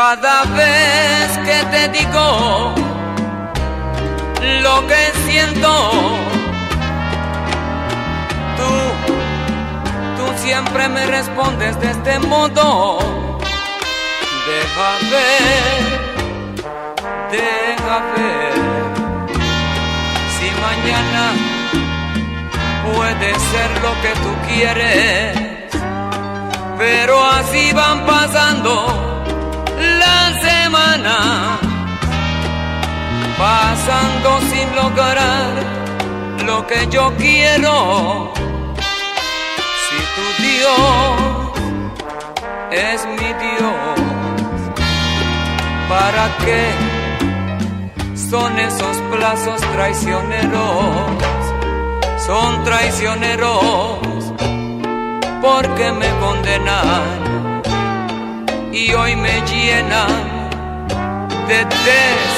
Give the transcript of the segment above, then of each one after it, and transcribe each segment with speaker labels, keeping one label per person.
Speaker 1: Cada vez que te digo lo que siento, tú siempre me respondes de este modo. Deja ver, si mañana puede ser lo que tú quieres, pero así van pasando las semanas, pasando sin lograr lo que yo quiero. Si tu Dios es mi Dios, ¿para qué son esos plazos traicioneros? Son traicioneros porque me condenan y hoy me llenan de desesperación.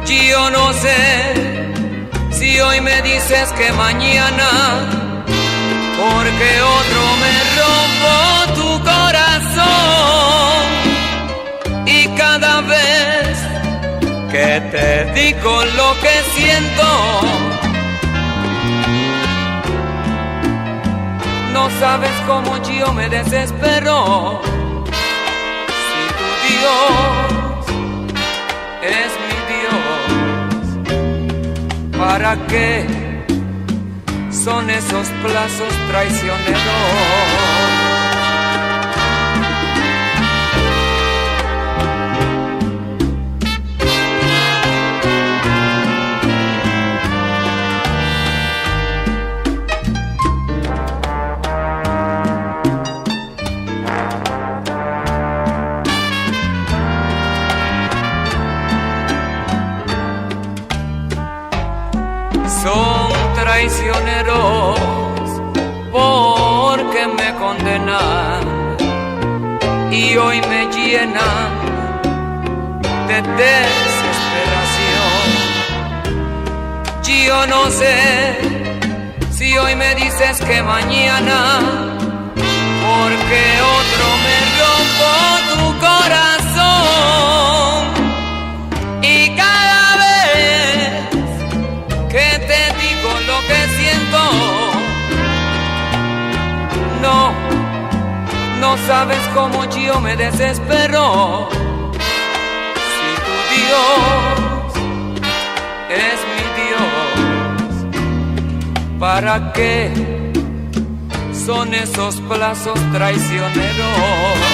Speaker 1: Yo no sé si hoy me dices que mañana, porque otro me robó tu corazón. Y cada vez que te digo lo que siento, no sabes cómo yo me desespero. Si tu Dios es mi Dios, ¿para qué son esos plazos traicioneros? Son traicioneros porque me condenan y hoy me llenan de desesperación. Yo no sé si hoy me dices que mañana, porque otro me robó tu corazón. Y cada vez que te digo lo que siento, no sabes cómo yo me desespero. Si tu Dios es mi Dios, ¿para qué son esos plazos traicioneros?